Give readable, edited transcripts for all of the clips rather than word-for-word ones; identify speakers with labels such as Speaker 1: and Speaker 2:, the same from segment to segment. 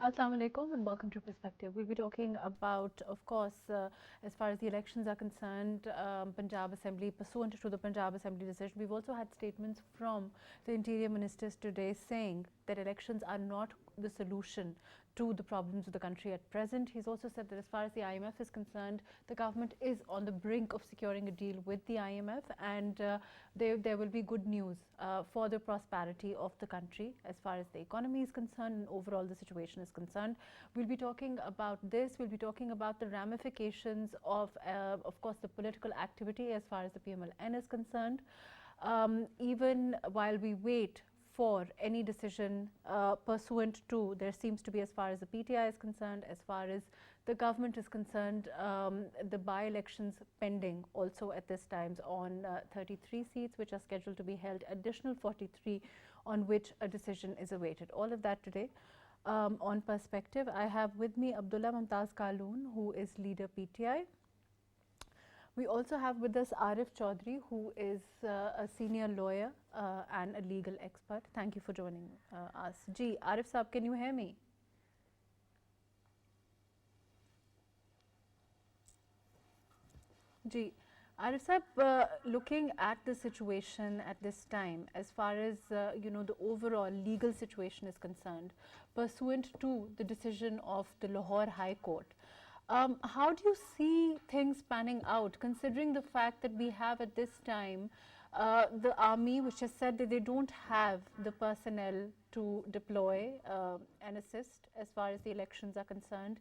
Speaker 1: Assalamu alaikum and welcome to Perspective. We'll be talking about, of course, as far as the elections are concerned, Punjab Assembly, pursuant to the Punjab Assembly decision. We've also had statements from the Interior Ministers today saying that elections are not the solution to the problems of the country at present. He's also said that as far as the IMF is concerned, the government is on the brink of securing a deal with the IMF, and there will be good news for the prosperity of the country as far as the economy is concerned and overall the situation is concerned. We'll be talking about this. We'll be talking about the ramifications of course, the political activity as far as the PMLN is concerned. Even while we wait for any decision pursuant to, there seems to be, as far as the PTI is concerned, as far as the government is concerned, the by-elections pending also at this time on 33 seats which are scheduled to be held, additional 43 on which a decision is awaited. All of that today on Perspective. I have with me Abdullah Mumtaz Kaloon, who is leader PTI. We also have with us Arif Chaudhry, who is a senior lawyer and a legal expert. Thank you for joining us. Ji, Arif Saab, can you hear me? Ji, Arif Saab, looking at the situation at this time, as far as the overall legal situation is concerned, pursuant to the decision of the Lahore High Court, how do you see things panning out, considering the fact that we have at this time the army, which has said that they don't have the personnel to deploy and assist as far as the elections are concerned?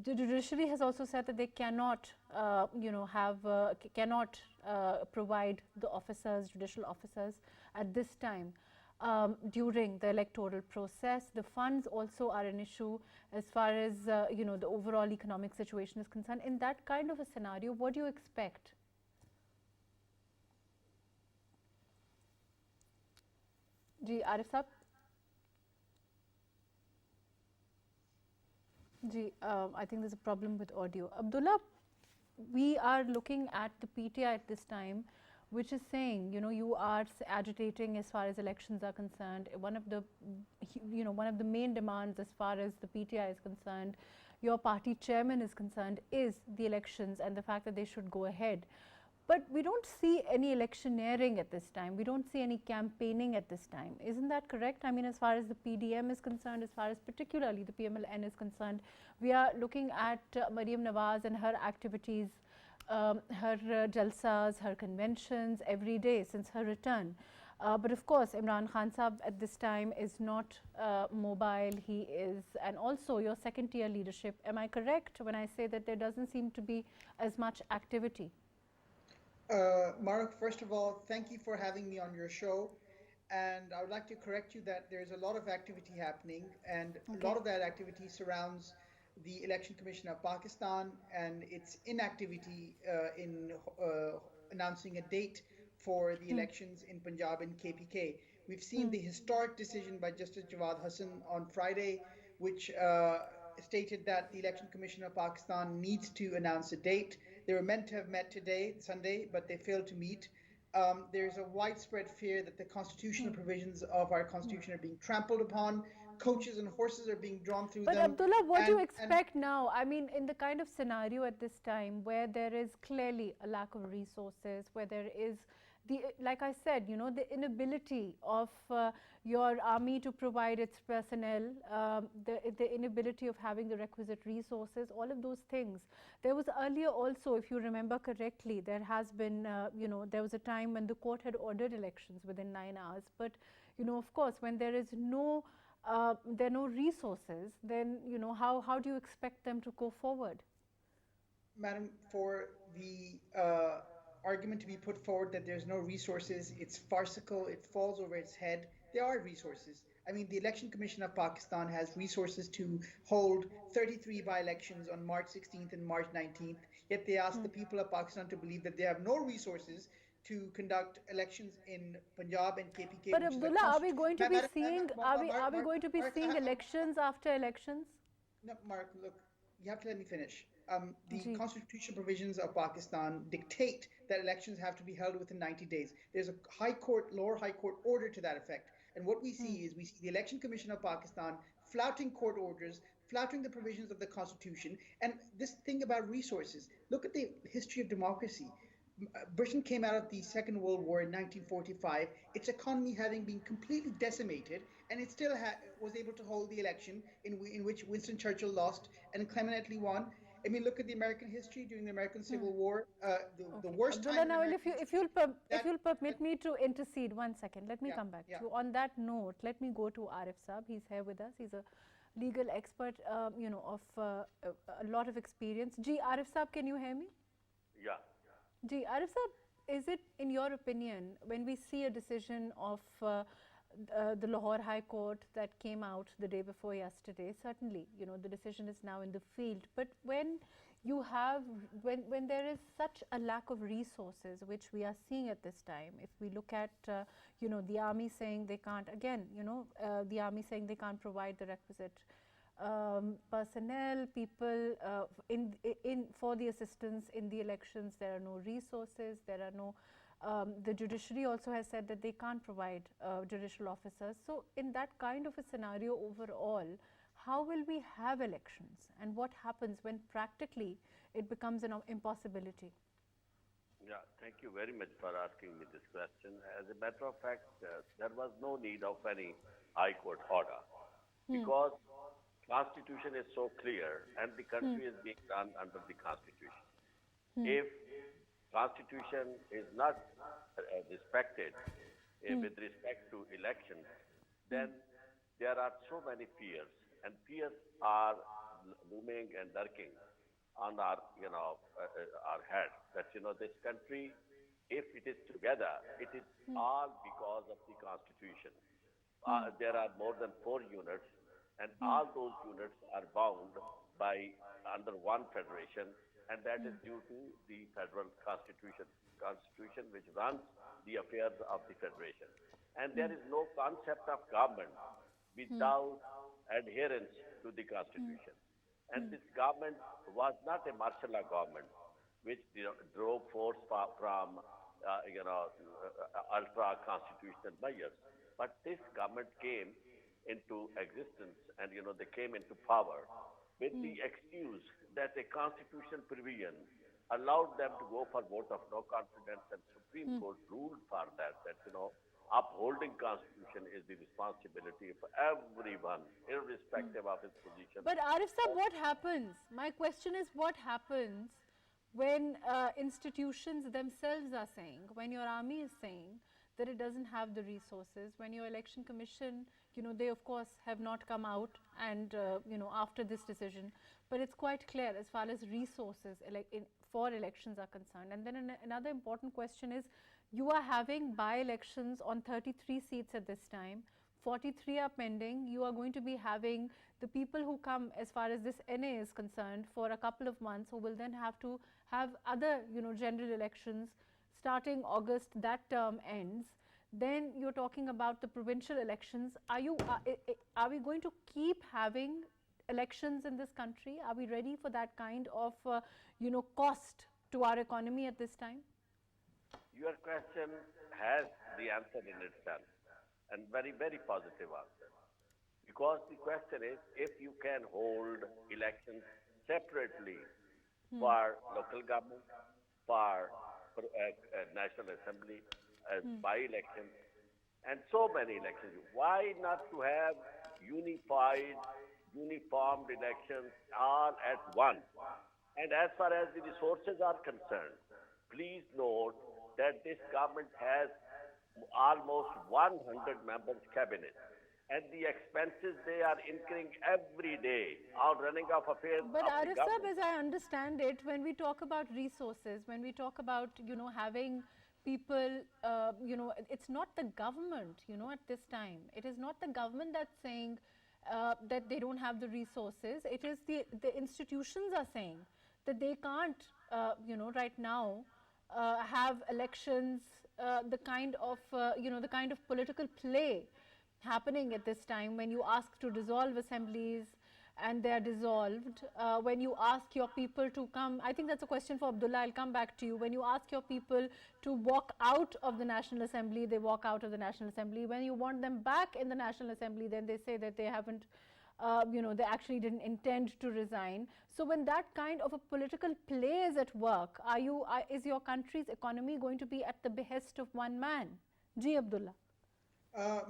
Speaker 1: The judiciary has also said that they cannot, cannot provide the officers, judicial officers, at this time. During the electoral process. The funds also are an issue as far as the overall economic situation is concerned. In that kind of a scenario, what do you expect? Ji, Arif Saab? Ji, I think there's a problem with audio. Abdullah, we are looking at the PTI at this time, which is saying, you are agitating as far as elections are concerned. One of the main demands as far as the PTI is concerned, your party chairman is concerned, is the elections and the fact that they should go ahead. But we don't see any electioneering at this time. We don't see any campaigning at this time. Isn't that correct? I mean, as far as the PDM is concerned, as far as particularly the PMLN is concerned, we are looking at Maryam Nawaz and her activities, her jalsas, her conventions every day since her return. But of course, Imran Khan Saab at this time is not mobile. He is, and also your second tier leadership. Am I correct when I say that there doesn't seem to be as much activity?
Speaker 2: Mahrukh, first of all, thank you for having me on your show. And I would like to correct you that there's a lot of activity happening, and a lot of that activity surrounds the Election Commission of Pakistan and its inactivity in announcing a date for the elections in Punjab and KPK. We've seen the historic decision by Justice Jawad Hassan on Friday, which stated that the Election Commission of Pakistan needs to announce a date. They were meant to have met today, Sunday, but they failed to meet. There's a widespread fear that the constitutional provisions of our constitution are being trampled upon. Coaches and horses are being drawn through them.
Speaker 1: But Abdullah, what do you expect now? I mean, in the kind of scenario at this time where there is clearly a lack of resources, where there is like I said, the inability of your army to provide its personnel, the inability of having the requisite resources, all of those things. There was earlier also, if you remember correctly, there has been, there was a time when the court had ordered elections within 9 hours. But, of course, when there is no, there are no resources, then, how do you expect them to go forward?
Speaker 2: Madam, for the argument to be put forward that there's no resources, it's farcical, it falls over its head. There are resources. I mean, the Election Commission of Pakistan has resources to hold 33 by-elections on March 16th and March 19th, yet they ask the people of Pakistan to believe that they have no resources to conduct elections in Punjab and KPK.
Speaker 1: But Abdullah, are we going to be seeing, are we going to be seeing elections after elections?
Speaker 2: No, Mark, look, you have to let me finish. The constitutional provisions of Pakistan dictate that elections have to be held within 90 days. There's a high court, lower high court order to that effect. And what we see is we see the Election Commission of Pakistan flouting court orders, flouting the provisions of the Constitution. And this thing about resources, look at the history of democracy. Britain came out of the Second World War in 1945, its economy having been completely decimated, and it still was able to hold the election in which Winston Churchill lost and Clement Attlee won. I mean, look at the American history during the American Civil War. The
Speaker 1: Okay.
Speaker 2: worst
Speaker 1: Abdullah,
Speaker 2: time in
Speaker 1: now
Speaker 2: American
Speaker 1: if
Speaker 2: history.
Speaker 1: you'll permit me to intercede 1 second, let me
Speaker 2: Yeah,
Speaker 1: come back
Speaker 2: yeah.
Speaker 1: to you. On that note, let me go to Arif Saab. He's here with us. He's a legal expert, of a lot of experience. Ji, Arif Saab, can you hear me?
Speaker 3: Yeah.
Speaker 1: Ji, Arif Saab, is it, in your opinion, when we see a decision of the Lahore High Court that came out the day before yesterday, certainly, the decision is now in the field, but when you have, when there is such a lack of resources, which we are seeing at this time, if we look at, the army saying they can't, again, the army saying they can't provide the requisite personnel, people for the assistance in the elections, there are no resources, there are no, the judiciary also has said that they can't provide judicial officers. So in that kind of a scenario overall, how will we have elections, and what happens when practically it becomes an impossibility?
Speaker 3: Yeah, thank you very much for asking me this question. As a matter of fact, there was no need of any High Court order because Constitution is so clear and the country is being run under the Constitution. If Constitution is not respected with respect to elections, then there are so many fears, and fears are looming and lurking on our, our head. That this country, if it is together, it is all because of the Constitution. There are more than 4 units, and all those units are bound by under one federation, and that is due to the federal constitution which runs the affairs of the federation. And there is no concept of government without adherence to the constitution. And this government was not a martial law government which drove force from ultra constitutional measures, but this government came into existence, and they came into power with the excuse that a constitutional provision allowed them to go for vote of no confidence, and Supreme Court ruled for that upholding Constitution is the responsibility of everyone, irrespective of his position.
Speaker 1: But Arif Saab, what happens? My question is, what happens when institutions themselves are saying, when your army is saying that it doesn't have the resources, when your election commission, they of course have not come out and, after this decision, but it's quite clear as far as resources for elections are concerned. And then another important question is, you are having by-elections on 33 seats at this time, 43 are pending. You are going to be having the people who come, as far as this NA is concerned, for a couple of months, who will then have to have other, general elections starting August. That term ends. Then you're talking about the provincial elections. Are we going to keep having elections in this country? Are we ready for that kind of, cost to our economy at this time?
Speaker 3: Your question has the answer in itself, and very, very positive answer. Because the question is, if you can hold elections separately for local government, for National Assembly, by-elections, and so many elections, why not to have unified, uniformed elections all at once? And as far as the resources are concerned, please note that this government has almost 100 members cabinet, and the expenses they are incurring every day are running of affairs.
Speaker 1: But
Speaker 3: of
Speaker 1: Arif Saab, as I understand it, when we talk about resources, when we talk about having people, it's not the government, at this time. It is not the government that's saying that they don't have the resources. It is the institutions are saying that they can't, right now have elections, the kind of political play happening at this time, when you ask to dissolve assemblies and they are dissolved, when you ask your people to come, I think that's a question for Abdullah, I'll come back to you. When you ask your people to walk out of the National Assembly, they walk out of the National Assembly. When you want them back in the National Assembly, then they say that they haven't they actually didn't intend to resign. So when that kind of a political play is at work, is your country's economy going to be at the behest of one man? Ji Abdullah.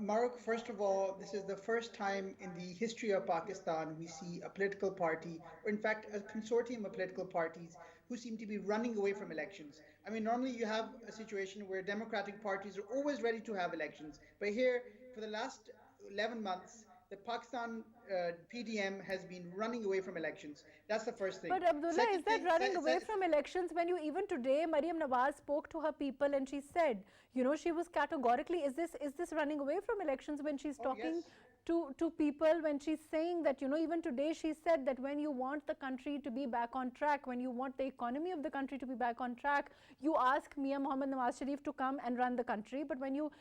Speaker 2: Mahrukh, first of all, this is the first time in the history of Pakistan we see a political party, or in fact, a consortium of political parties who seem to be running away from elections. I mean, normally you have a situation where democratic parties are always ready to have elections, but here, for the last 11 months, the Pakistan PDM has been running away from elections. That's the first thing.
Speaker 1: But Abdullah, is
Speaker 2: Second
Speaker 1: that
Speaker 2: thing,
Speaker 1: running away from elections when you even today, Maryam Nawaz spoke to her people and she said, she was categorically, is this running away from elections when she's talking to people, when she's saying that, even today she said that when you want the country to be back on track, when you want the economy of the country to be back on track, you ask Mia Mohammed Nawaz Sharif to come and run the country. But when you,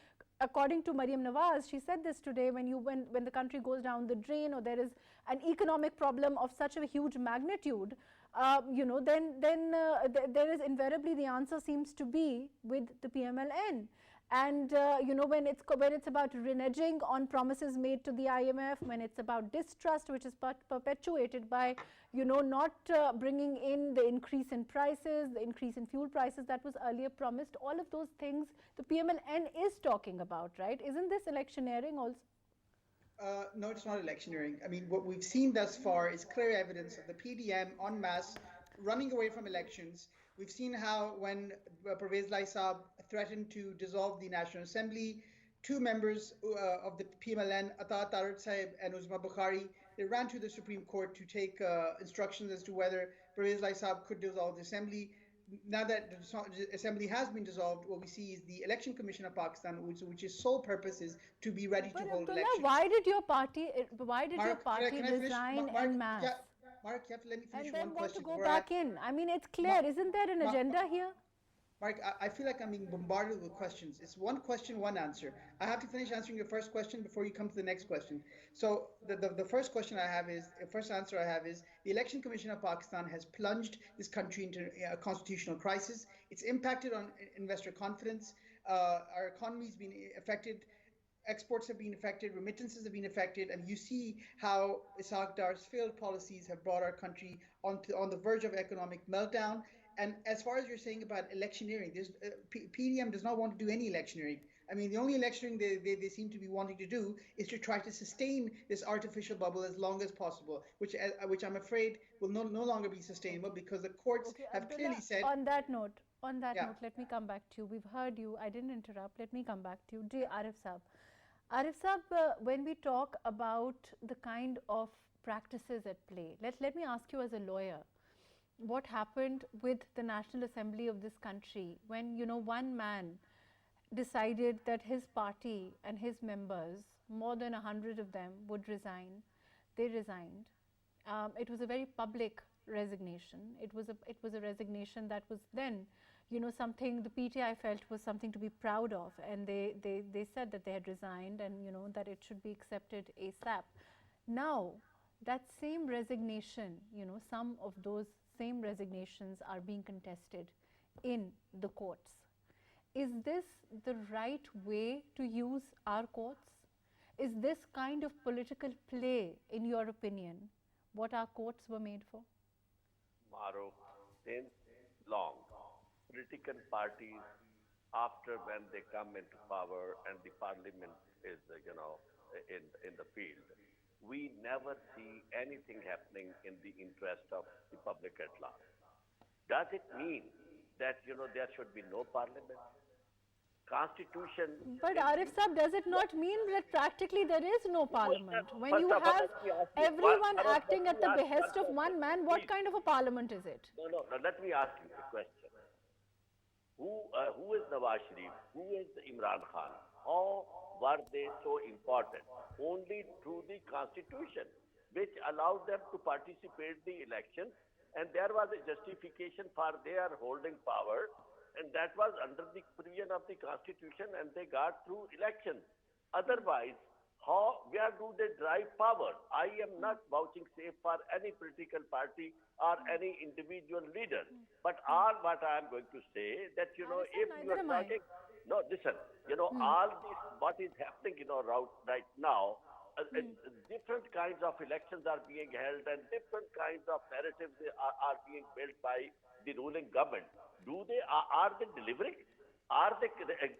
Speaker 1: according to Maryam Nawaz, she said this today, when the country goes down the drain, or there is an economic problem of such a huge magnitude, then there is invariably, the answer seems to be with the PMLN. And when it's about reneging on promises made to the IMF, when it's about distrust which is perpetuated by not bringing in the increase in prices, the increase in fuel prices that was earlier promised, all of those things the PMLN is talking about, right? Isn't this electioneering also?
Speaker 2: No, it's not electioneering. I mean, what we've seen thus far is clear evidence of the PDM en masse running away from elections. We've seen how when Pervez Lai Saab threatened to dissolve the National Assembly, two members of the PMLN, Ata Tarit Sahib and Uzma Bukhari, they ran to the Supreme Court to take instructions as to whether Pervez Lai Saab could dissolve the Assembly. Now that the Assembly has been dissolved, what we see is the Election Commission of Pakistan, which its sole purpose is to be ready to hold elections.
Speaker 1: Why did your party resign en masse?
Speaker 2: Yeah, Mark, you have to let me finish
Speaker 1: and then
Speaker 2: one
Speaker 1: want
Speaker 2: question.
Speaker 1: to go back in. I mean, it's clear. Isn't there an agenda here?
Speaker 2: Mark, I feel like I'm being bombarded with questions. It's one question, one answer. I have to finish answering your first question before you come to the next question. So the first question I have is, the first answer I have is, the Election Commission of Pakistan has plunged this country into a constitutional crisis. It's impacted on investor confidence. Our economy has been affected. Exports have been affected, remittances have been affected, and you see how Ishaq Dar's failed policies have brought our country on the verge of economic meltdown. And as far as you're saying about electioneering, PDM does not want to do any electioneering. I mean, the only electioneering they seem to be wanting to do is to try to sustain this artificial bubble as long as possible, which I'm afraid will no longer be sustainable, because the courts have clearly said.
Speaker 1: On that note, let me come back to you. We've heard you. I didn't interrupt. Let me come back to you. J. Arif Saab. Arif Saab, when we talk about the kind of practices at play, let me ask you as a lawyer, what happened with the National Assembly of this country when, one man decided that his party and his members, more than 100 of them, would resign. They resigned. It was a very public resignation. It was a resignation that was then, something the PTI felt was something to be proud of, and they said that they had resigned, and that it should be accepted ASAP. Now that same resignation, some of those same resignations are being contested in the courts. Is this the right way to use our courts? Is this kind of political play, in your opinion, what our courts were made for?
Speaker 3: Mahrukh, since long, political parties, after when they come into power and the parliament is, in the field, we never see anything happening in the interest of the public at large. Does it mean that, there should be no parliament? Constitution.
Speaker 1: But Arif Saab, does it not mean that practically there is no parliament? When you have everyone acting at the behest of one man, what kind of a parliament is it?
Speaker 3: No, let me ask you a question. Who is Nawaz Sharif? Who is Imran Khan? How were they so important? Only through the constitution, which allowed them to participate in the elections, and there was a justification for their holding power, and that was under the provision of the constitution, and they got through elections. Otherwise, where do they derive power? I am not vouching safe for any political party or any individual leader. But all what I am going to say that, if you are talking, no, listen, all this, what is happening, right now, different kinds of elections are being held and different kinds of narratives are being built by the ruling government. Are they delivering? Are they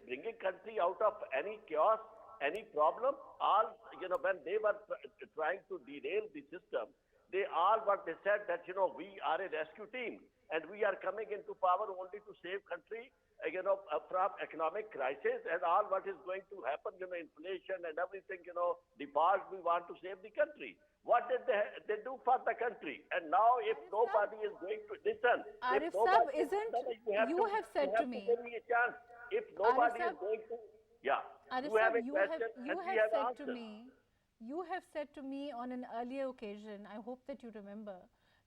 Speaker 3: bringing country out of any chaos, any problem? All, when they were trying to derail the system, what they said that, we are a rescue team and we are coming into power only to save country, from economic crisis and all what is going to happen, inflation and everything, default, we want to save the country. What did they do for the country? And now if nobody is going to listen,
Speaker 1: Arif Sab, you have said to me,
Speaker 3: give me a chance. If nobody is going to,
Speaker 1: Arif Sab, you have said to me, you have said to me on an earlier occasion, I hope that you remember,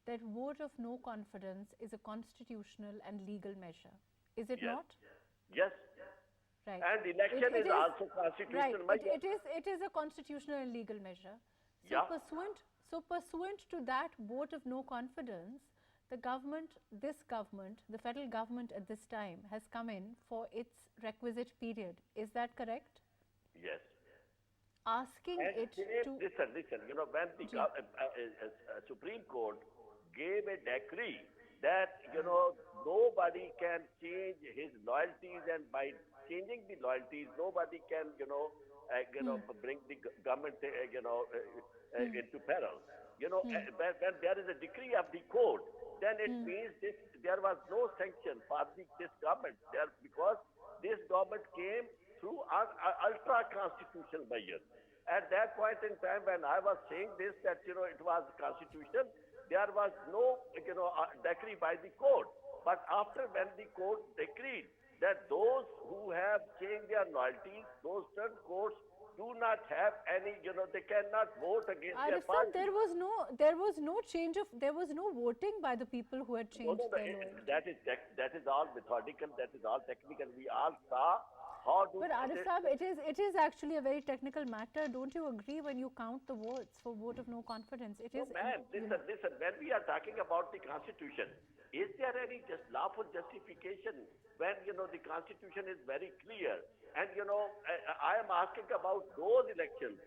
Speaker 1: that vote of no confidence is a constitutional and legal measure. Is it not?
Speaker 3: Yes.
Speaker 1: Right.
Speaker 3: And election is also constitutional measure.
Speaker 1: It is a constitutional and legal measure. So pursuant to that vote of no confidence, the government, the federal government at this time has come in for its requisite period. Is that correct?
Speaker 3: Yes.
Speaker 1: Asking
Speaker 3: and
Speaker 1: it to...
Speaker 3: Listen, when the Supreme Court gave a decree that, nobody can change his loyalties, and by changing the loyalties, nobody can, bring the government, into peril. When there is a decree of the court, then it means there was no sanction for this government there, because this government came through an ultra-constitutional measure. At that point in time, when I was saying this, that, it was constitutional, there was no, decree by the court. But after when the court decreed that those who have changed their loyalties, those third courts do not have any, they cannot vote against their party.
Speaker 1: There was no voting by the people who had changed their loyalty.
Speaker 3: That is all methodical, that is all technical. We all saw how to...
Speaker 1: But Arif Sahab, it is actually a very technical matter. Don't you agree when you count the votes for vote of no confidence? It is...
Speaker 3: Listen, when we are talking about the Constitution, is there any just lawful justification when, the Constitution is very clear? And, I am asking about those elections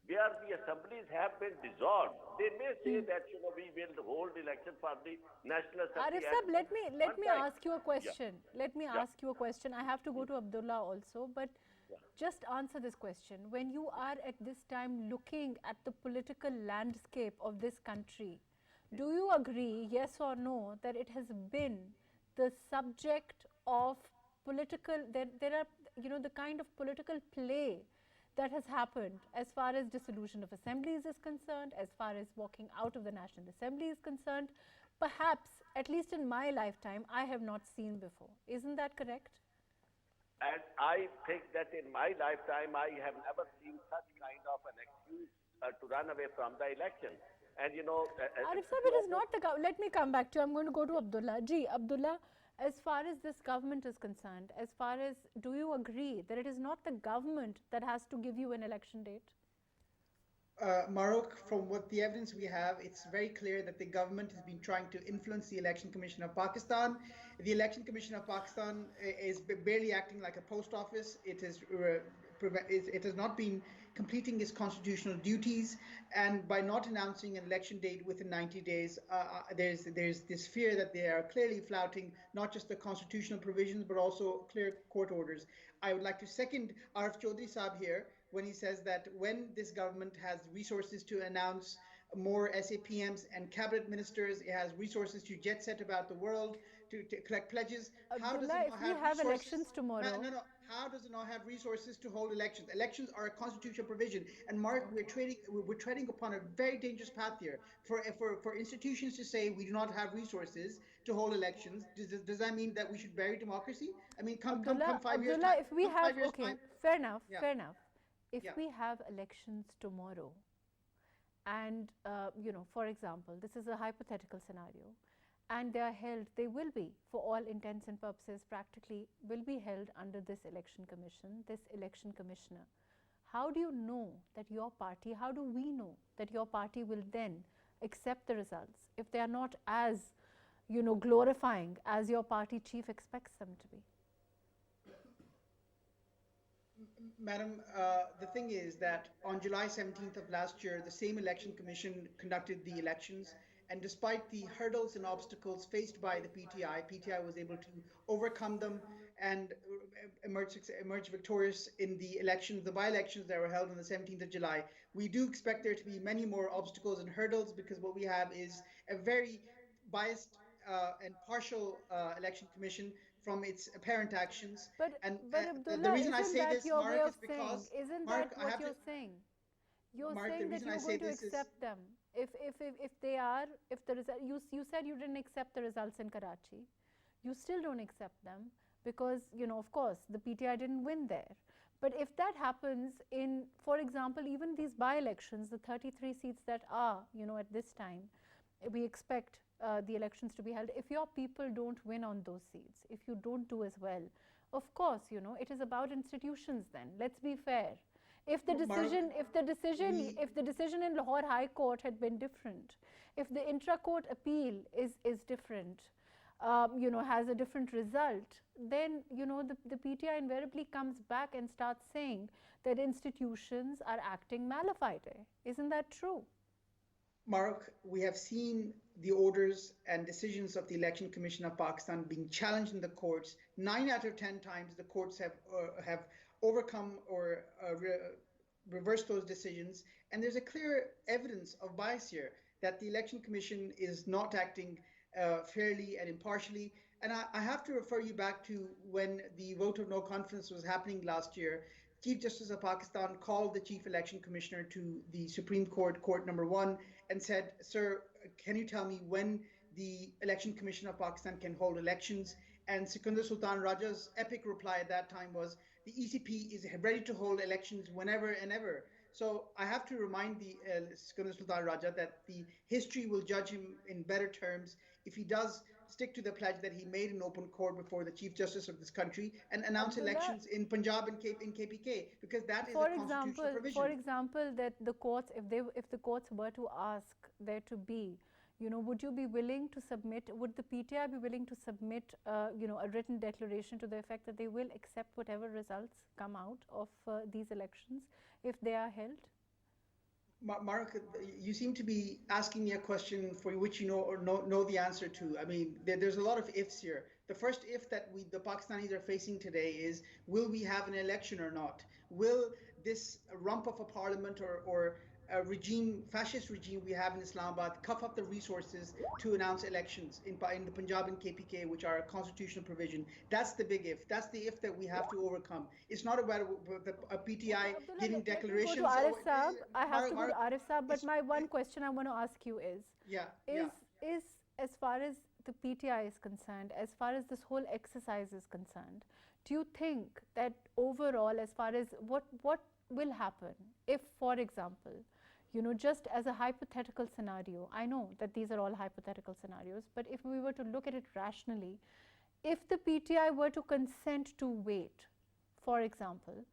Speaker 3: where the assemblies have been dissolved. They may say that, we will hold election for the National Assembly.
Speaker 1: Arif Sahab, let me ask you a question. Let me ask you a question. I have to go to Abdullah also, but just answer this question. When you are at this time looking at the political landscape of this country, do you agree, yes or no, that it has been the subject of political, there are, the kind of political play that has happened as far as dissolution of assemblies is concerned, as far as walking out of the National Assembly is concerned, perhaps, at least in my lifetime, I have not seen before. Isn't that correct?
Speaker 3: And I think that in my lifetime, I have never seen such kind of an excuse to run away from the election. And
Speaker 1: Arif Sahab, it is not the let me come back to you. I'm going to go to Abdullah. Abdullah, as far as this government is concerned, do you agree that it is not the government that has to give you an election date?
Speaker 2: Mahrukh, from what the evidence we have, it's very clear that the government has been trying to influence the Election Commission of Pakistan. The Election Commission of Pakistan is barely acting like a post office. It has not been completing its constitutional duties, and by not announcing an election date within 90 days, there's this fear that they are clearly flouting not just the constitutional provisions but also clear court orders. I would like to second Arif Chaudhry Saab here when he says that when this government has resources to announce more SAPMs and cabinet ministers, it has resources to jet set about the world, to collect pledges.
Speaker 1: How does it not have elections tomorrow?
Speaker 2: No. How does it not have resources to hold elections? Elections are a constitutional provision. And Mark, we're treading upon a very dangerous path here. For institutions to say we do not have resources to hold elections, does that mean that we should bury democracy? I mean, come 5 years time.
Speaker 1: If we have, okay, fair enough. If we have elections tomorrow, and for example, this is a hypothetical scenario, and they will be, for all intents and purposes, practically will be held under this election commission, this election commissioner. How do you know that your party, how do we know that your party will then accept the results if they are not as, glorifying as your party chief expects them to be?
Speaker 2: Madam, the thing is that on July 17th of last year, the same election commission conducted the elections. And despite the hurdles and obstacles faced by the PTI was able to overcome them and emerge victorious in the elections, the by-elections that were held on the 17th of July. We do expect there to be many more obstacles and hurdles because what we have is a very biased and partial election commission from its apparent actions. And
Speaker 1: But
Speaker 2: the
Speaker 1: Abdullah,
Speaker 2: reason I
Speaker 1: isn't
Speaker 2: say
Speaker 1: that
Speaker 2: this,
Speaker 1: your way
Speaker 2: Mark,
Speaker 1: of
Speaker 2: is
Speaker 1: saying?
Speaker 2: because,
Speaker 1: Isn't that
Speaker 2: Mark, I
Speaker 1: what
Speaker 2: have to,
Speaker 1: you're saying? You're
Speaker 2: Mark, the
Speaker 1: saying that
Speaker 2: reason I
Speaker 1: you're
Speaker 2: say
Speaker 1: going to
Speaker 2: this is,
Speaker 1: accept them. If they are, if the result, you said you didn't accept the results in Karachi. You still don't accept them because, you know, of course, the PTI didn't win there. But if that happens in, for example, even these by-elections, the 33 seats that are, you know, at this time, we expect the elections to be held. If your people don't win on those seats, if you don't do as well, of course, you know, it is about institutions then. Let's be fair. If the
Speaker 2: Mark,
Speaker 1: decision in Lahore High Court had been different, if the intra-court appeal is different, you know, has a different result, then, you know, the PTI invariably comes back and starts saying that institutions are acting mala fide. Isn't that true?
Speaker 2: Mahrukh, we have seen the orders and decisions of the Election Commission of Pakistan being challenged in the courts. 9 out of 10 times, the courts have overcome or reversed those decisions. And there's a clear evidence of bias here that the Election Commission is not acting fairly and impartially. And I have to refer you back to when the vote of no confidence was happening last year. Chief Justice of Pakistan called the Chief Election Commissioner to the Supreme Court, Court number 1, and said, "Sir, can you tell me when the Election Commission of Pakistan can hold elections?" And Sikandar Sultan Raja's epic reply at that time was, "The ECP is ready to hold elections whenever and ever." So I have to remind the Sikandar Sultan Raja that the history will judge him in better terms if he does stick to the pledge that he made in open court before the Chief Justice of this country and announce
Speaker 1: Abdullah,
Speaker 2: elections in Punjab and KPK, because that is a
Speaker 1: for
Speaker 2: constitutional
Speaker 1: for
Speaker 2: provision.
Speaker 1: example, that the courts, if the courts were to ask there to be, you know, would you be willing to submit? Would the PTI be willing to submit, you know, a written declaration to the effect that they will accept whatever results come out of these elections if they are held?
Speaker 2: Mark, you seem to be asking me a question for which you know or know the answer to. I mean, there's a lot of ifs here. The first if that the Pakistanis are facing today is, will we have an election or not? Will this rump of a parliament or a regime, fascist regime we have in Islamabad, cough up the resources to announce elections in the Punjab and KPK, which are a constitutional provision? That's the big if. That's the if that we have to overcome. It's not about a PTI
Speaker 1: Abdullah,
Speaker 2: giving
Speaker 1: let
Speaker 2: declarations.
Speaker 1: me go to Arif Saab. I have to go to
Speaker 2: Mark,
Speaker 1: Arif Saab, but my one
Speaker 2: it,
Speaker 1: question I want to ask you is,
Speaker 2: yeah,
Speaker 1: is,
Speaker 2: yeah.
Speaker 1: is as far as the PTI is concerned, as far as this whole exercise is concerned, do you think that overall, as far as what will happen if, for example, you know, just as a hypothetical scenario, I know that these are all hypothetical scenarios, but if we were to look at it rationally, if the PTI were to consent to wait, for example,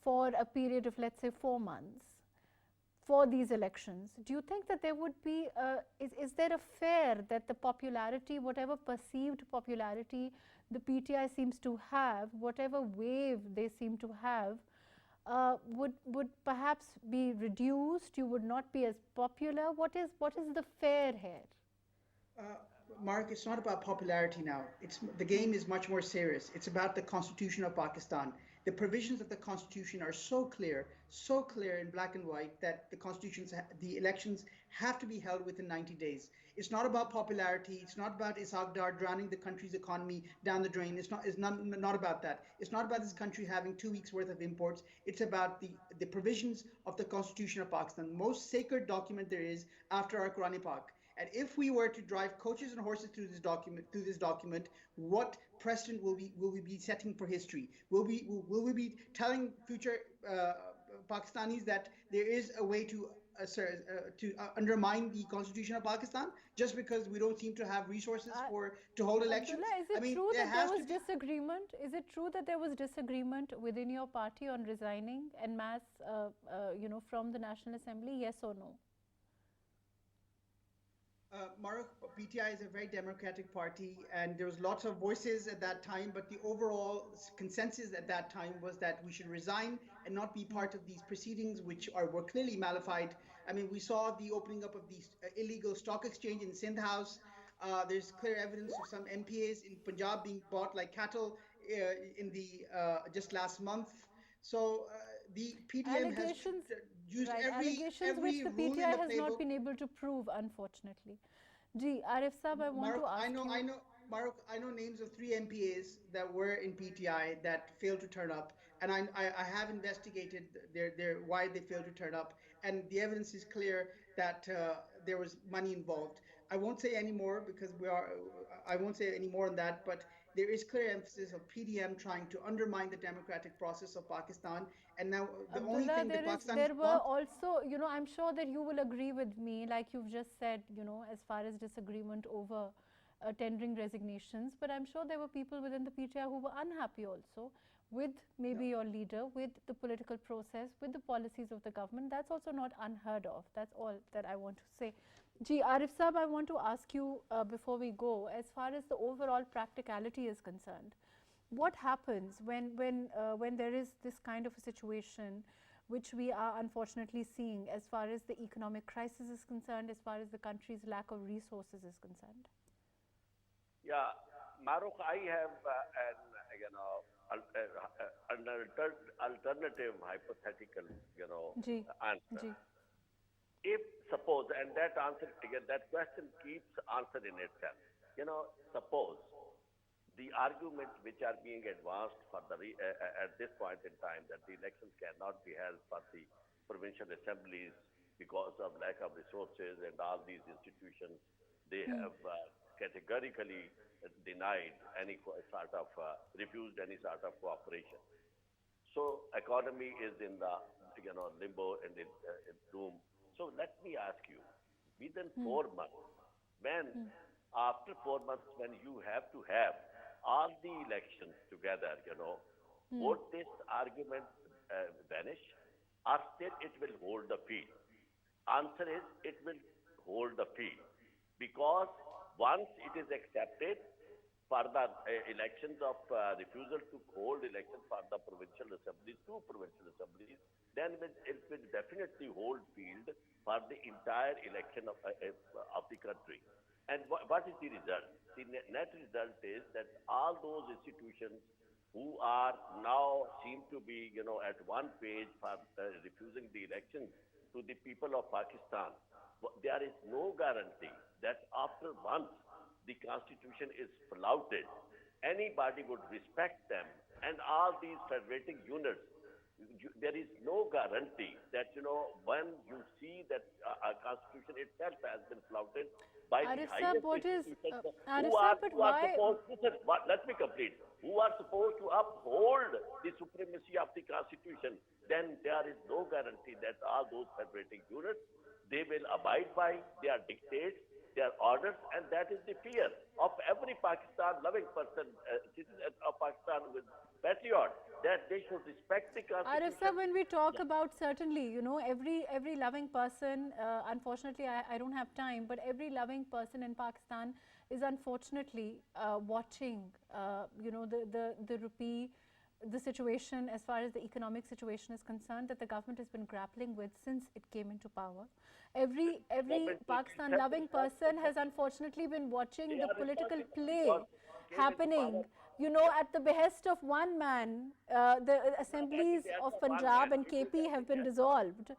Speaker 1: for a period of, let's say, 4 months for these elections, do you think that there would be, is there a fear that the popularity, whatever perceived popularity the PTI seems to have, whatever wave they seem to have, would perhaps be reduced? You would not be as popular. What is the fear here?
Speaker 2: Mark, it's not about popularity now. The game is much more serious. It's about the Constitution of Pakistan. The provisions of the Constitution are so clear in black and white, that the elections have to be held within 90 days. It's not about popularity. It's not about Ishaq Dar drowning the country's economy down the drain. It's not about that. It's not about this country having 2 weeks worth of imports. It's about the provisions of the Constitution of Pakistan, the most sacred document there is after our Quran Pak. And if we were to drive coaches and horses through this document, what precedent will we be setting for history? Will we be telling future Pakistanis that there is a way to undermine the Constitution of Pakistan just because we don't seem to have resources to hold elections?
Speaker 1: Abdullah, is it true that there was disagreement? Is it true that there was disagreement within your party on resigning en masse, you know, from the National Assembly? Yes or no?
Speaker 2: Mahrukh, PTI is a very democratic party, and there was lots of voices at that time, but the overall consensus at that time was that we should resign and not be part of these proceedings, which were clearly malified. I mean, we saw the opening up of the illegal stock exchange in Sindh House. There's clear evidence of some MPAs in Punjab being bought like cattle in the just last month. So the PDM has
Speaker 1: Allegations,
Speaker 2: used
Speaker 1: right, allegations which
Speaker 2: every
Speaker 1: the
Speaker 2: rule in
Speaker 1: PTI
Speaker 2: the
Speaker 1: has not
Speaker 2: playbook.
Speaker 1: been able to prove, unfortunately. Ji, Arif Saab, I want to
Speaker 2: Mahrukh,
Speaker 1: ask you.
Speaker 2: Mahrukh, I know names of 3 MPAs that were in PTI that failed to turn up, and I have investigated why they failed to turn up, and the evidence is clear that there was money involved. I won't say any more because I won't say any more on that, but there is clear emphasis of PDM trying to undermine the democratic process of Pakistan, and now the only
Speaker 1: Abdullah,
Speaker 2: thing the Pakistanis
Speaker 1: there were
Speaker 2: want.
Speaker 1: also, I'm sure that you will agree with me, like you've just said, as far as disagreement over tendering resignations, but I'm sure there were people within the PTI who were unhappy also with maybe your leader, with the political process, with the policies of the government. That's also not unheard of. That's all that I want to say. Ji, Arif Saab, I want to ask you before we go, as far as the overall practicality is concerned, what happens when there is this kind of a situation which we are unfortunately seeing as far as the economic crisis is concerned, as far as the country's lack of resources is concerned?
Speaker 3: Yeah, Mahrukh, I have an alternative hypothetical,
Speaker 1: Ji,
Speaker 3: answer.
Speaker 1: ji.
Speaker 3: If suppose, and that answer again, that question keeps answering itself. Suppose the arguments which are being advanced for at this point in time that the elections cannot be held for the provincial assemblies because of lack of resources and all these institutions, they have categorically denied any sort of, refused any sort of cooperation. So economy is in the limbo and in doom. So let me ask you, within 4 months, when after 4 months, when you have to have all the elections together, would this argument vanish, or still it will hold the field? Answer is it will hold the field, because once it is accepted for the elections of refusal to hold elections for the provincial assemblies, two provincial assemblies, then it will definitely hold field for the entire election of the country. And what is the result? The net result is that all those institutions who are now seem to be, at one page for refusing the elections to the people of Pakistan, there is no guarantee that after once the constitution is flouted, anybody would respect them. And all these federating units, there is no guarantee that, when you see that a constitution itself has been flouted by the
Speaker 1: Arif Saab,
Speaker 3: highest
Speaker 1: what is,
Speaker 3: institutions
Speaker 1: Arif Saab, but
Speaker 3: who are
Speaker 1: why?
Speaker 3: supposed to, let me complete, who are supposed to uphold the supremacy of the constitution, then there is no guarantee that all those federating units, they will abide by their dictates, their orders, and that is the fear of every Pakistan-loving person, citizen of Pakistan with patriot, that they should respect the constitution.
Speaker 1: Arif Saab, when we talk about, certainly, every loving person, unfortunately, I don't have time, but every loving person in Pakistan is unfortunately watching, the rupee, the situation as far as the economic situation is concerned that the government has been grappling with since it came into power. Every Pakistan loving person has unfortunately been watching the political play happening, at the behest of one man. The assemblies of Punjab and KP have been dissolved,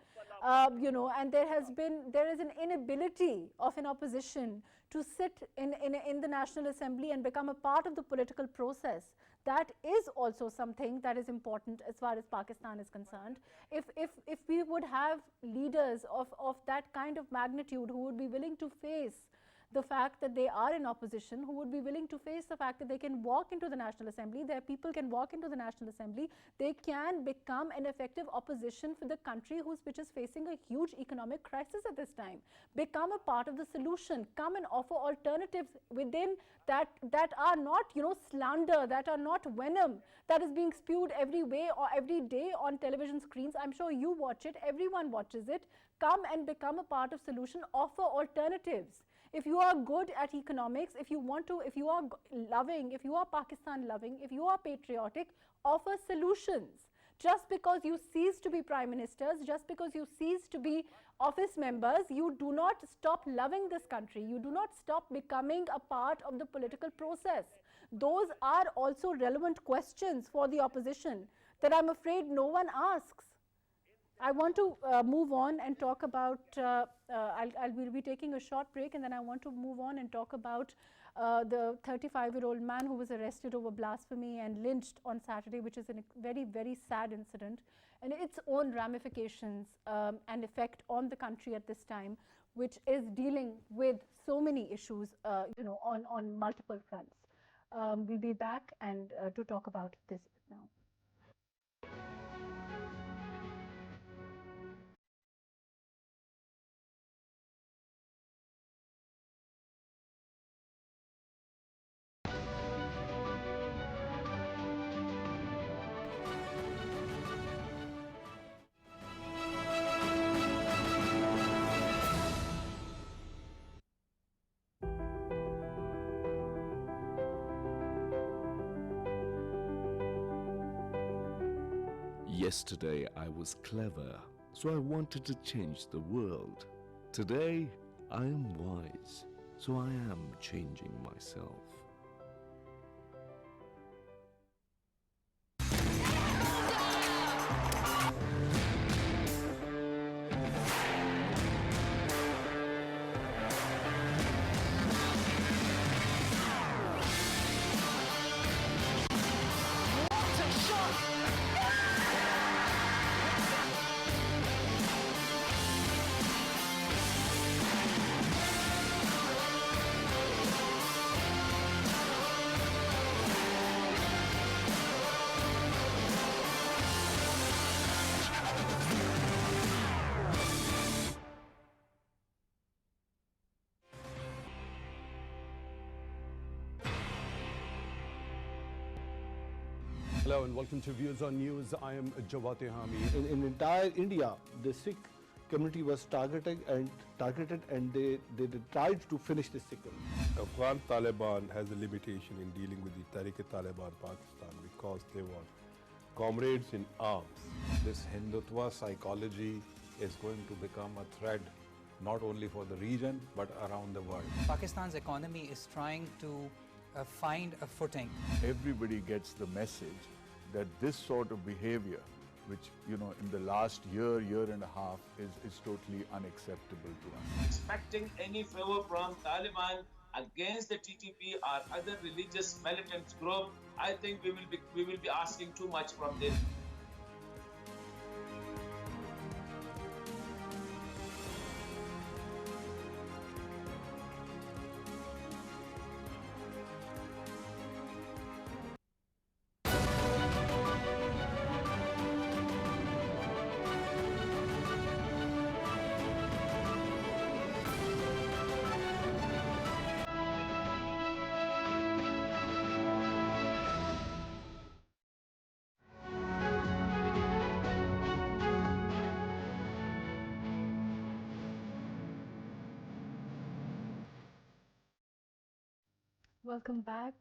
Speaker 1: and there is an inability of an opposition to sit in the National Assembly and become a part of the political process. That is also something that is important as far as Pakistan is concerned. If we would have leaders of that kind of magnitude who would be willing to face the fact that they are in opposition, who would be willing to face the fact that they can walk into the National Assembly, their people can walk into the National Assembly, they can become an effective opposition for the country which is facing a huge economic crisis at this time. Become a part of the solution, come and offer alternatives within that are not, slander, that are not venom, that is being spewed every way or every day on television screens. I'm sure you watch it, everyone watches it. Come and become a part of solution, offer alternatives. if you are good at economics, if you want to, if you are loving, if you are Pakistan loving, if you are patriotic, offer solutions. Just because you cease to be prime ministers, just because you cease to be office members, you do not stop loving this country. You do not stop becoming a part of the political process. Those are also relevant questions for the opposition that I'm afraid no one asks. I want to move on and talk about, I will be taking a short break, and then I want to move on and talk about the 35-year-old man who was arrested over blasphemy and lynched on Saturday, which is a very, very sad incident, and its own ramifications and effect on the country at this time, which is dealing with so many issues, on multiple fronts. We'll be back and to talk about this now.
Speaker 4: Yesterday I was clever, so I wanted to change the world. Today I am wise, so I am changing myself.
Speaker 5: Hello and welcome to Views on News. I am Jawati Hameed.
Speaker 6: In entire India, the Sikh community was targeted and they tried to finish the Sikh.
Speaker 7: Afghan Taliban has a limitation in dealing with the Taliban Pakistan because they were comrades in arms.
Speaker 8: This Hindutva psychology is going to become a threat not only for the region but around the world.
Speaker 9: Pakistan's economy is trying to find a footing.
Speaker 10: Everybody gets the message that this sort of behavior, which in the last year and a half is totally unacceptable to us.
Speaker 11: Expecting any favor from Taliban against the TTP or other religious militant group, I think we will be asking too much from them.
Speaker 1: Welcome back.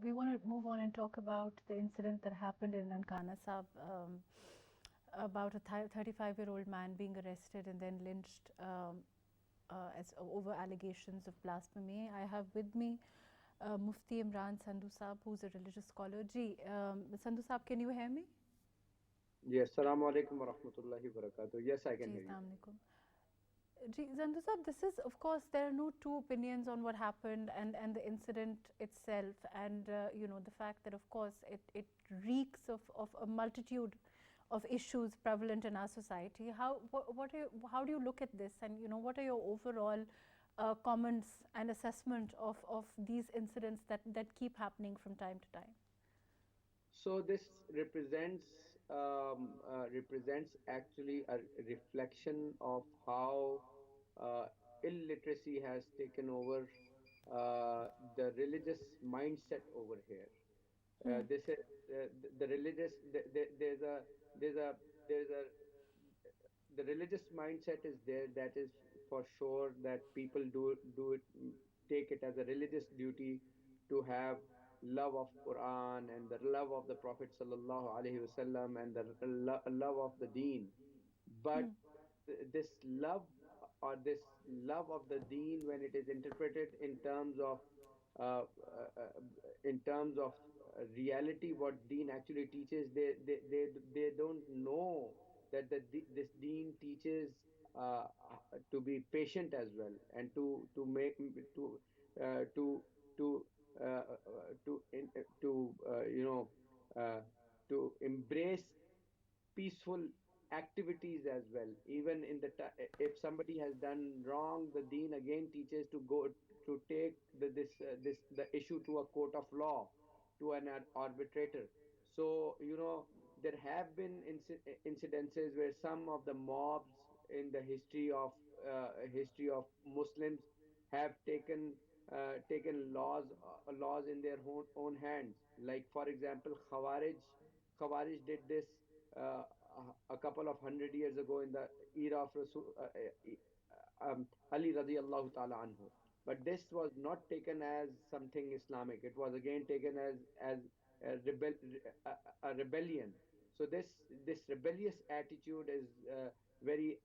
Speaker 1: We want to move on and talk about the incident that happened in Nankana, about a 35-year-old man being arrested and then lynched over allegations of blasphemy. I have with me Mufti Imran Sandhu Saab, who's a religious scholar. Sandhu Saab, can you hear me?
Speaker 12: Yes, Assalamu alaikum wa rahmatullahi wa barakatuh. Yes, I can hear you.
Speaker 1: Sandhu Saab, this is, of course, there are no two opinions on what happened and the incident itself, and the fact that, of course, it reeks of a multitude of issues prevalent in our society. How do you look at this, and what are your overall comments and assessment of these incidents that keep happening from time to time?
Speaker 12: So this represents actually a reflection of how illiteracy has taken over the religious mindset over here. This is the religious. There's a the religious mindset is there that is for sure that people do it, take it as a religious duty to have love of Quran and the love of the Prophet sallallahu alaihi wasallam and the love of the Deen. But this love or this love of the Deen, when it is interpreted uh, uh, uh, in terms of reality, what Deen actually teaches, they don't know that this Deen teaches to be patient as well, and to make to uh, uh, to uh, to embrace peaceful activities as well. Even in if somebody has done wrong, the Deen again teaches to go to take the issue to a court of law, to an arbitrator. So there have been incidences where some of the mobs in the history of Muslims have taken laws in their own hands. Like for example, Khawarij did this uh, a couple of 100 years ago in the era of Ali radiallahu ta'ala anhu. But this was not taken as something Islamic. It was again taken as a rebellion. So this rebellious attitude is very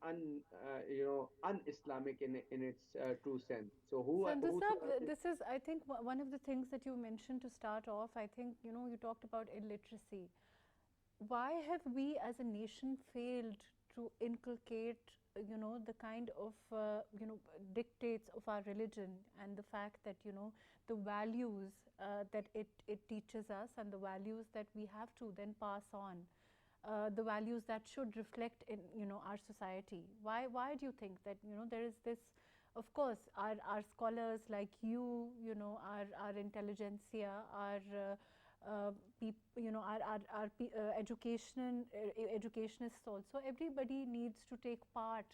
Speaker 12: un-Islamic in its true sense. So
Speaker 1: Sandhu
Speaker 12: whosoever
Speaker 1: Sahab, this is, I think, one of the things that you mentioned to start off. I think, you talked about illiteracy. Why have we as a nation failed to inculcate, the kind of, dictates of our religion, and the fact that, the values that it teaches us, and the values that we have to then pass on, the values that should reflect in, our society? Why do you think that, there is this? Of course, our scholars like you, our intelligentsia, our educationists also, everybody needs to take part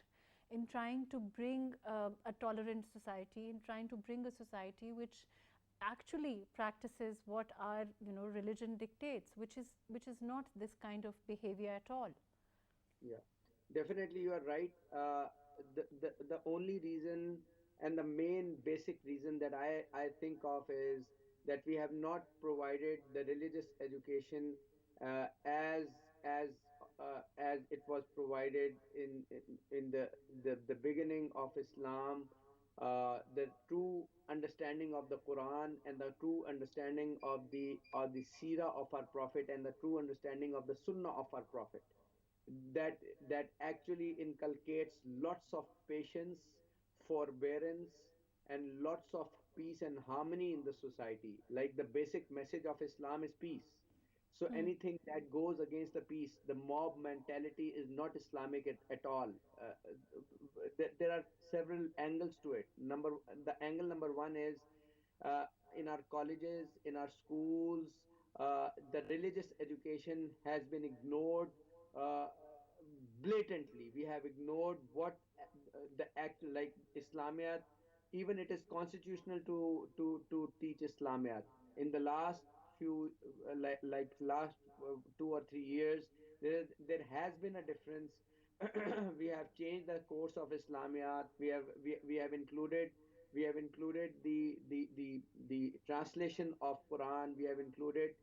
Speaker 1: in trying to bring a tolerant society, in trying to bring a society which actually practices what our religion dictates, which is not this kind of behavior at all.
Speaker 12: Yeah, definitely you are right. The only reason and the main basic reason that I think of is that we have not provided the religious education as as it was provided in the beginning of Islam. The true understanding of the Quran and the true understanding of the seerah of our Prophet and the true understanding of the Sunnah of our Prophet, that actually inculcates lots of patience, forbearance, and lots of peace and harmony in the society. Like the basic message of Islam is peace. So anything that goes against the peace, the mob mentality, is not Islamic at all. There are several angles to it. The angle number one is in our colleges, in our schools, the religious education has been ignored uh, blatantly. We have ignored what the act like Islamiyat. Even it is constitutional to teach Islamiyat. In the last few like last 2 or 3 years, there has been a difference. We have changed the course of Islamiyat. We have included the translation of Quran. We have included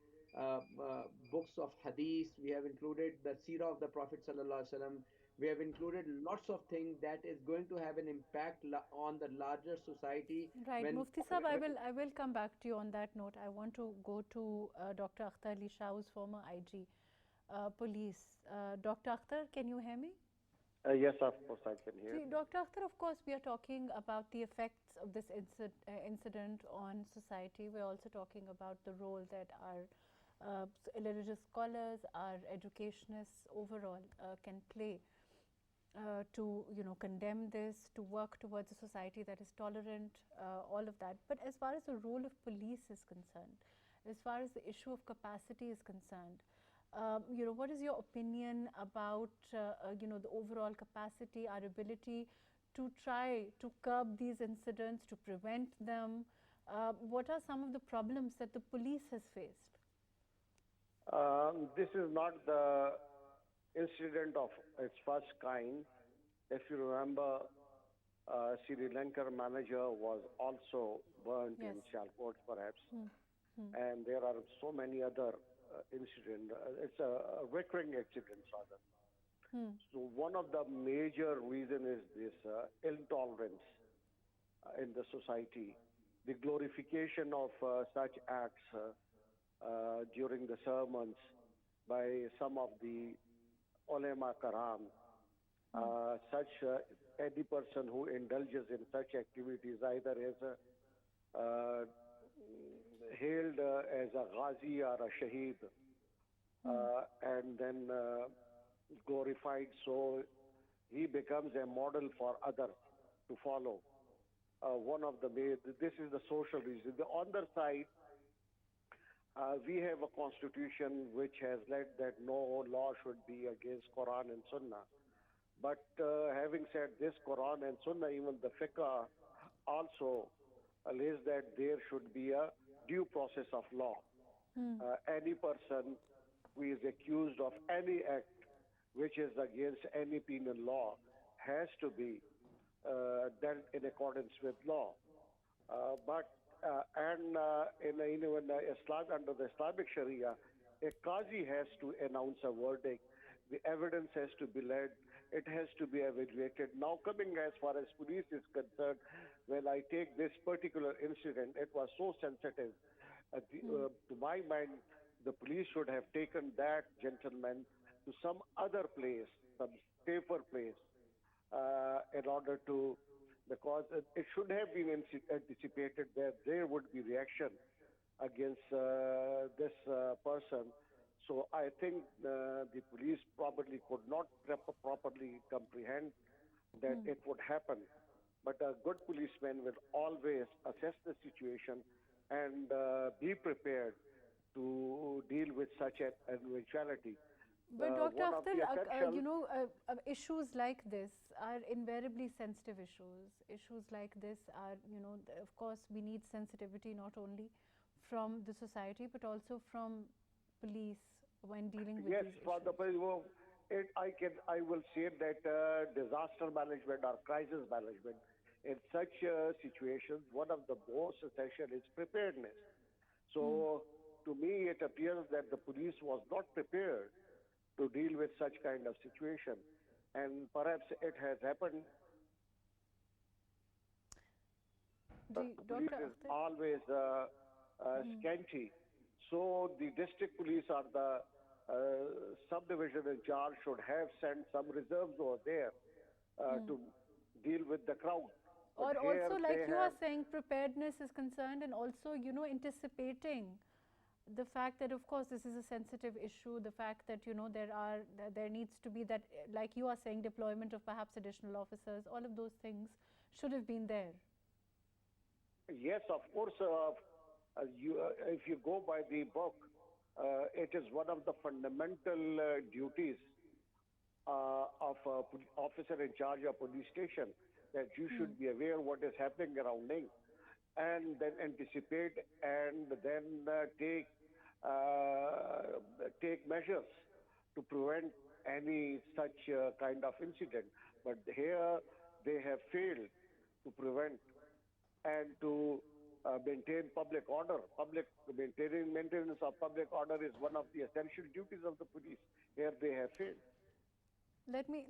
Speaker 12: books of hadith. We have included the seerah of the Prophet sallallahu alaihi wasallam. We have included lots of things that is going to have an impact on the larger society.
Speaker 1: Right, Mufti Sahab, I will come back to you on that note. I want to go to Dr. Akhtar Ali Shah, who's former IG police. Dr. Akhtar, can you hear me?
Speaker 13: Yes, of course I can hear.
Speaker 1: See, Dr. Akhtar, of course, we are talking about the effects of this incident on society. We're also talking about the role that our religious scholars, our educationists overall can play to condemn this, to work towards a society that is tolerant, all of that. But as far as the role of police is concerned, as far as the issue of capacity is concerned, what is your opinion about the overall capacity, our ability to try to curb these incidents, to prevent them? What are some of the problems that the police has faced?
Speaker 13: This is not the incident of its first kind. If you remember, Sri Lankan manager was also burnt
Speaker 1: Yes.
Speaker 13: in Sialkot, perhaps.
Speaker 1: Hmm.
Speaker 13: And there are so many other incidents. It's a recurring accidents, rather.
Speaker 1: Hmm.
Speaker 13: So one of the major reason is this intolerance in the society, the glorification of such acts during the sermons by some of the ulema karam. Such any person who indulges in such activities either is hailed as a ghazi or a shaheed, and then glorified, so he becomes a model for others to follow. One of the this is the social reason. The other side, we have a constitution which has led that no law should be against Quran and Sunnah. But having said this, Quran and Sunnah, even the fiqh also lays that there should be a due process of law. Any person who is accused of any act which is against any penal law has to be dealt in accordance with law. In Islam, under the Islamic Sharia, a qazi has to announce a verdict. The evidence has to be led. It has to be evaluated. Now, coming as far as police is concerned, when I take this particular incident, it was so sensitive. To my mind, the police should have taken that gentleman to some other place, some safer place, in order to, because it should have been anticipated that there would be reaction against this person. So I think the police probably could not properly comprehend that it would happen. But a good policeman will always assess the situation and be prepared to deal with such an eventuality.
Speaker 1: But Dr.
Speaker 13: One of the
Speaker 1: Akhtar, issues like this are invariably sensitive issues. Issues like this are, of course, we need sensitivity not only from the society but also from police when dealing with these
Speaker 13: for
Speaker 1: issues.
Speaker 13: the police, I will say that disaster management or crisis management in such situations, one of the most essential is preparedness. So, to me, it appears that the police was not prepared to deal with such kind of situation, and perhaps it has happened. Police is always scanty, so the district police or the subdivision in charge should have sent some reserves over there to deal with the crowd.
Speaker 1: Or also, like you are saying, preparedness is concerned, and also, anticipating the fact that, of course, this is a sensitive issue, the fact that, there needs to be that, like you are saying, deployment of perhaps additional officers, all of those things should have been there.
Speaker 13: Yes, of course. If you go by the book, it is one of the fundamental duties of an officer in charge of police station that you should be aware what is happening around him, and then anticipate and then take measures to prevent any such kind of incident. But here they have failed to prevent and to maintain public order. Maintenance of public order is one of the essential duties of the police. Here they have failed.
Speaker 1: Let me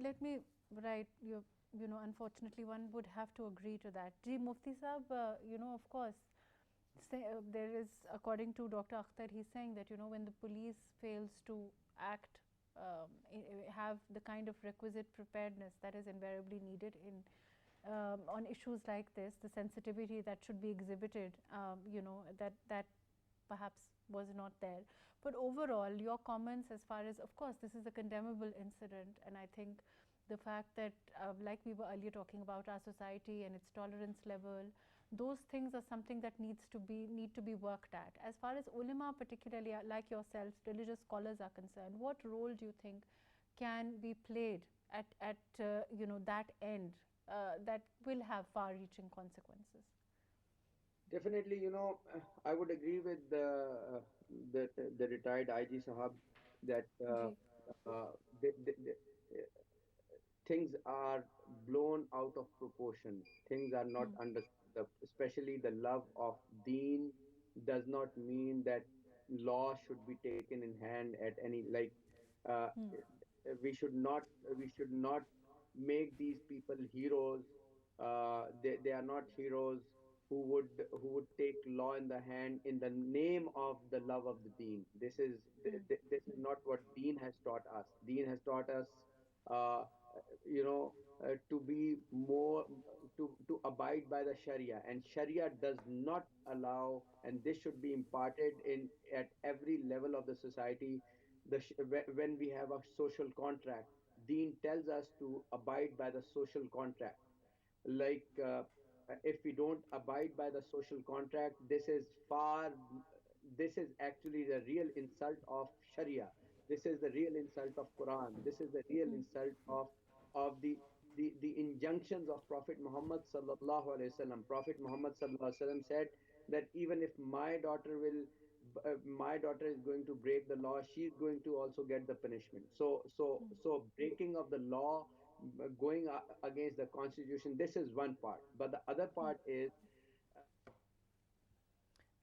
Speaker 1: write you. Unfortunately, one would have to agree to that. Mufti Sahab, of course, there is, according to Dr. Akhtar, he's saying that, when the police fails to act, have the kind of requisite preparedness that is invariably needed in on issues like this, the sensitivity that should be exhibited, that perhaps was not there. But overall, your comments as far as, of course, this is a condemnable incident, and I think the fact that, like we were earlier talking about our society and its tolerance level, those things are something that need to be worked at. As far as ulama, particularly like yourselves, religious scholars are concerned, what role do you think can be played at that end that will have far-reaching consequences?
Speaker 12: Definitely, I would agree with the retired IG Sahab that things are blown out of proportion. Things are not understood. Especially the love of Deen does not mean that law should be taken in hand at any like. Uh, we should not we should not make these people heroes. They are not heroes who would take law in the hand in the name of the love of the Deen. This is not what Deen has taught us. Deen has taught us, uh, to be more to abide by the Sharia, and Sharia does not allow, and this should be imparted in at every level of the society. When we have a social contract, Deen tells us to abide by the social contract. Like, if we don't abide by the social contract, this is actually the real insult of Sharia. This is the real insult of Quran. This is the real insult of the injunctions of Prophet Muhammad sallallahu alaihi wasallam. Prophet Muhammad sallallahu alaihi wasallam said that even if my daughter is going to break the law, she's going to also get the punishment. So breaking of the law, going against the constitution, this is one part, but the other part is.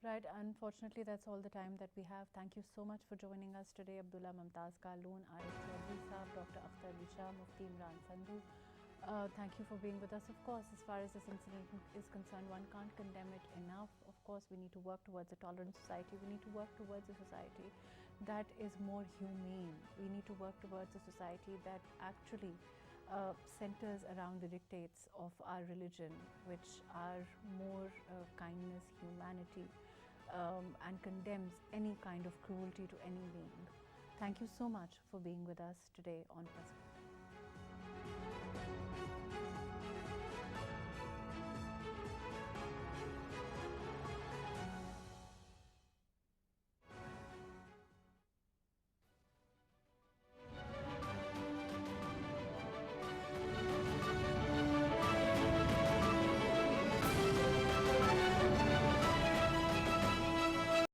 Speaker 1: Right, unfortunately that's all the time that we have. Thank you so much for joining us today, Abdullah Mumtaz Kaloon, Arif Chaudhry Saab, Dr. Akhtar Ali Shah, Mufti Imran Sandhu. Thank you for being with us. Of course, as far as this incident is concerned, one can't condemn it enough. Of course, we need to work towards a tolerant society. We need to work towards a society that is more humane. We need to work towards a society that actually centers around the dictates of our religion, which are more kindness, humanity, and condemns any kind of cruelty to any being. Thank you so much for being with us today on Perspective.